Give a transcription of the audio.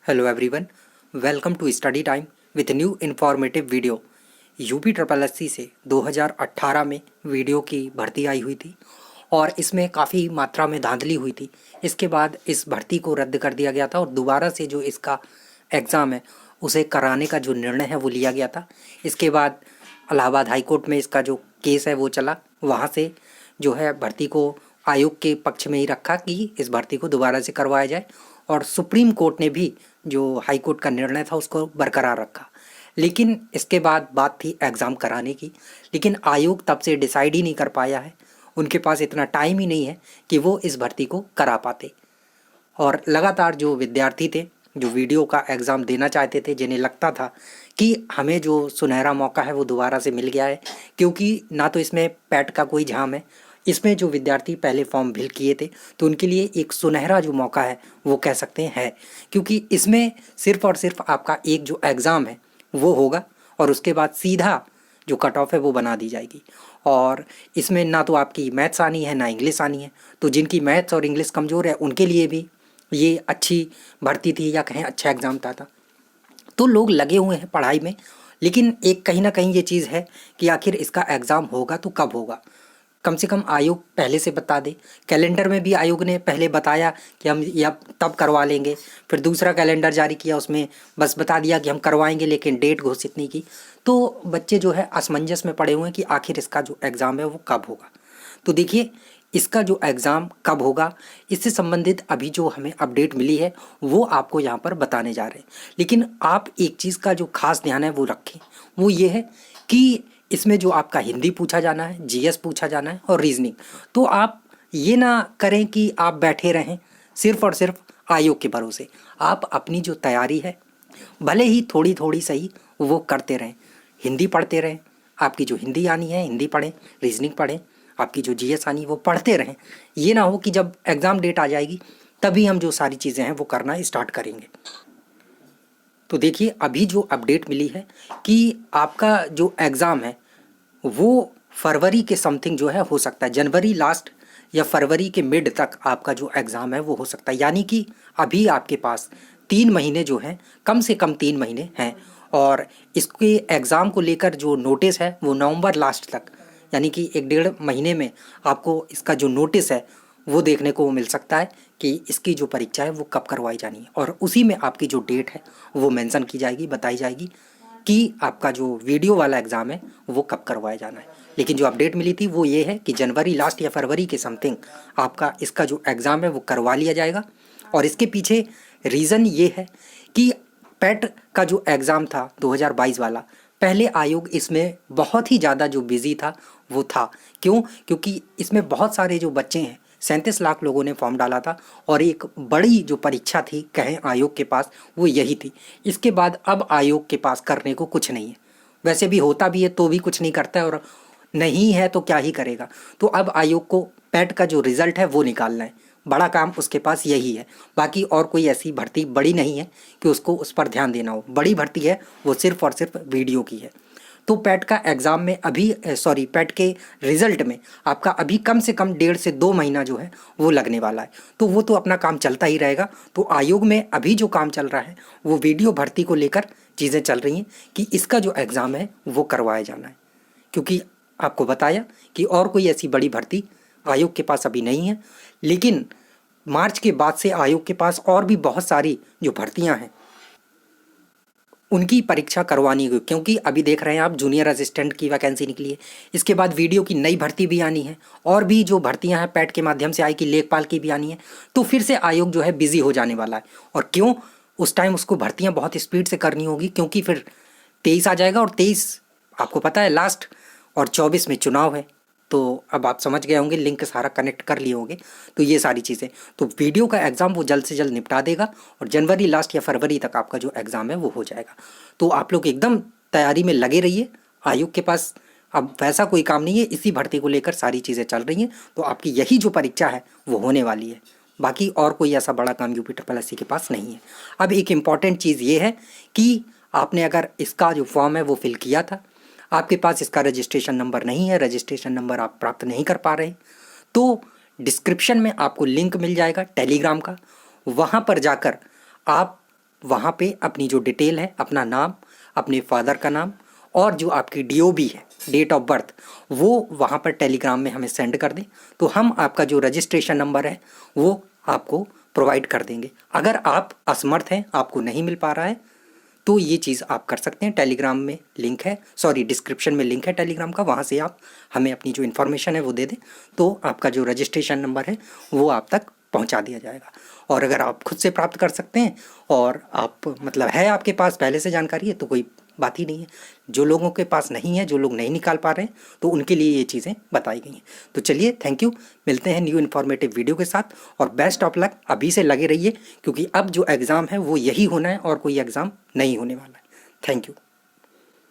Hello everyone, welcome to study time with new informative video. UP triple SC से 2018 में video की भर्ती आई हुई थी और इसमें काफ़ी मात्रा में धांधली हुई थी। इसके बाद इस भर्ती को रद्द कर दिया गया था और दोबारा से जो इसका एग्ज़ाम है उसे कराने का जो निर्णय है वो लिया गया था। इसके बाद इलाहाबाद हाई कोर्ट में इसका जो केस है वो चला, वहाँ से जो है भर्ती को आयोग के पक्ष में ही रखा कि इस भर्ती को दोबारा से करवाया जाए और सुप्रीम कोर्ट ने भी जो हाई कोर्ट का निर्णय था उसको बरकरार रखा। लेकिन इसके बाद बात थी एग्ज़ाम कराने की, लेकिन आयोग तब से डिसाइड ही नहीं कर पाया है। उनके पास इतना टाइम ही नहीं है कि वो इस भर्ती को करा पाते। और लगातार जो विद्यार्थी थे जो वीडियो का एग्ज़ाम देना चाहते थे, जिन्हें लगता था कि हमें जो सुनहरा मौका है वो दोबारा से मिल गया है, क्योंकि ना तो इसमें पैट का कोई झाम है। इसमें जो विद्यार्थी पहले फॉर्म फिल किए थे तो उनके लिए एक सुनहरा जो मौका है वो कह सकते हैं है, क्योंकि इसमें सिर्फ़ और सिर्फ आपका एक जो एग्ज़ाम है वो होगा और उसके बाद सीधा जो कट ऑफ है वो बना दी जाएगी। और इसमें ना तो आपकी मैथ्स आनी है ना इंग्लिश आनी है, तो जिनकी मैथ्स और इंग्लिश कमज़ोर है उनके लिए भी ये अच्छी भर्ती थी या कहें अच्छा एग्ज़ाम था। तो लोग लगे हुए हैं पढ़ाई में, लेकिन एक कहीं ना कहीं ये चीज़ है कि आखिर इसका एग्ज़ाम होगा तो कब होगा। कम से कम आयोग पहले से बता दे। कैलेंडर में भी आयोग ने पहले बताया कि हम या तब करवा लेंगे, फिर दूसरा कैलेंडर जारी किया, उसमें बस बता दिया कि हम करवाएंगे लेकिन डेट घोषित नहीं की। तो बच्चे जो है असमंजस में पड़े हुए हैं कि आखिर इसका जो एग्ज़ाम है वो कब होगा। तो देखिए, इसका जो एग्ज़ाम कब होगा इससे संबंधित अभी जो हमें अपडेट मिली है वो आपको यहाँ पर बताने जा रहे हैं। लेकिन आप एक चीज़ का जो खास ध्यान है वो रखें, वो ये है कि इसमें जो आपका हिंदी पूछा जाना है, जीएस पूछा जाना है और रीजनिंग। तो आप ये ना करें कि आप बैठे रहें सिर्फ और सिर्फ आयोग के भरोसे। आप अपनी जो तैयारी है भले ही थोड़ी थोड़ी सही वो करते रहें, हिंदी पढ़ते रहें। आपकी जो हिंदी आनी है हिंदी पढ़ें, रीजनिंग पढ़ें, आपकी जो जीएस आनी वो पढ़ते रहें। ये ना हो कि जब एग्ज़ाम डेट आ जाएगी तभी हम जो सारी चीज़ें हैं वो करना स्टार्ट करेंगे। तो देखिए, अभी जो अपडेट मिली है कि आपका जो एग्ज़ाम है वो फरवरी के समथिंग जो है हो सकता है, जनवरी लास्ट या फरवरी के मिड तक आपका जो एग्ज़ाम है वो हो सकता है। यानी कि अभी आपके पास 3 महीने जो हैं, कम से कम 3 महीने हैं। और इसके एग्ज़ाम को लेकर जो नोटिस है वो नवंबर लास्ट तक, यानी कि 1 डेढ़ महीने में आपको इसका जो नोटिस है वो देखने को मिल सकता है कि इसकी जो परीक्षा है वो कब करवाई जानी है। और उसी में आपकी जो डेट है वो मेंशन की जाएगी, बताई जाएगी कि आपका जो वीडियो वाला एग्ज़ाम है वो कब करवाया जाना है। लेकिन जो अपडेट मिली थी वो ये है कि जनवरी लास्ट या फरवरी के समथिंग आपका इसका जो एग्ज़ाम है वो करवा लिया जाएगा। और इसके पीछे रीज़न ये है कि पैट का जो एग्ज़ाम था 2022 वाला, पहले आयोग इसमें बहुत ही ज़्यादा जो बिज़ी था वो था। क्यों? क्योंकि इसमें बहुत सारे जो बच्चे हैं, 37 लाख लोगों ने फॉर्म डाला था और एक बड़ी जो परीक्षा थी कहें आयोग के पास वो यही थी। इसके बाद अब आयोग के पास करने को कुछ नहीं है। वैसे भी होता भी है तो भी कुछ नहीं करता है, और नहीं है तो क्या ही करेगा। तो अब आयोग को पैट का जो रिज़ल्ट है वो निकालना है, बड़ा काम उसके पास यही है। बाकी और कोई ऐसी भर्ती बड़ी नहीं है कि उसको उस पर ध्यान देना हो। बड़ी भर्ती है वो सिर्फ और सिर्फ वीडियो की है। तो पैट का एग्ज़ाम में अभी पैट के रिज़ल्ट में आपका अभी कम से कम 1.5 से 2 महीना जो है वो लगने वाला है। तो वो तो अपना काम चलता ही रहेगा। तो आयोग में अभी जो काम चल रहा है वो वीडियो भर्ती को लेकर चीज़ें चल रही हैं कि इसका जो एग्ज़ाम है वो करवाया जाना है। क्योंकि आपको बताया कि और कोई ऐसी बड़ी भर्ती आयोग के पास अभी नहीं है, लेकिन मार्च के बाद से आयोग के पास और भी बहुत सारी जो भर्तियां हैं उनकी परीक्षा करवानी है। क्योंकि अभी देख रहे हैं आप, जूनियर असिस्टेंट की वैकेंसी निकली है, इसके बाद वीडियो की नई भर्ती भी आनी है और भी जो भर्तियां हैं पैट के माध्यम से आई कि लेखपाल की भी आनी है। तो फिर से आयोग जो है बिजी हो जाने वाला है। और क्यों? उस टाइम उसको भर्तियां बहुत स्पीड से करनी होगी, क्योंकि फिर 23 आ जाएगा और 23 आपको पता है लास्ट, और 24 में चुनाव है। तो अब आप समझ गए होंगे, लिंक सारा कनेक्ट कर लिए होंगे। तो ये सारी चीज़ें, तो वीडियो का एग्ज़ाम वो जल्द से जल्द निपटा देगा और जनवरी लास्ट या फरवरी तक आपका जो एग्ज़ाम है वो हो जाएगा। तो आप लोग एकदम तैयारी में लगे रहिए। आयोग के पास अब वैसा कोई काम नहीं है, इसी भर्ती को लेकर सारी चीज़ें चल रही हैं। तो आपकी यही जो परीक्षा है वो होने वाली है। बाकी और कोई ऐसा बड़ा काम यूपी ट्रिपल एससी के पास नहीं है। अब एक इम्पॉर्टेंट चीज़ ये है कि आपने अगर इसका जो फॉर्म है वो फिल किया था, आपके पास इसका रजिस्ट्रेशन नंबर नहीं है, रजिस्ट्रेशन नंबर आप प्राप्त नहीं कर पा रहे, तो डिस्क्रिप्शन में आपको लिंक मिल जाएगा टेलीग्राम का। वहाँ पर जाकर आप वहाँ पे अपनी जो डिटेल है, अपना नाम, अपने फादर का नाम और जो आपकी DOB है, डेट ऑफ बर्थ, वो वहाँ पर टेलीग्राम में हमें सेंड कर दें तो हम आपका जो रजिस्ट्रेशन नंबर है वो आपको प्रोवाइड कर देंगे। अगर आप असमर्थ हैं, आपको नहीं मिल पा रहा है, तो ये चीज़ आप कर सकते हैं। टेलीग्राम में लिंक है, सॉरी डिस्क्रिप्शन में लिंक है टेलीग्राम का, वहाँ से आप हमें अपनी जो इन्फॉर्मेशन है वो दे दें तो आपका जो रजिस्ट्रेशन नंबर है वो आप तक पहुंचा दिया जाएगा। और अगर आप खुद से प्राप्त कर सकते हैं और आप मतलब है आपके पास पहले से जानकारी है तो कोई बात ही नहीं है। जो लोगों के पास नहीं है, जो लोग नहीं निकाल पा रहे हैं, तो उनके लिए ये चीज़ें बताई गई हैं। तो चलिए, थैंक यू, मिलते हैं न्यू इन्फॉर्मेटिव वीडियो के साथ और बेस्ट ऑफ लक। अभी से लगे रहिए क्योंकि अब जो एग्ज़ाम है वो यही होना है और कोई एग्ज़ाम नहीं होने वाला है। Thank you.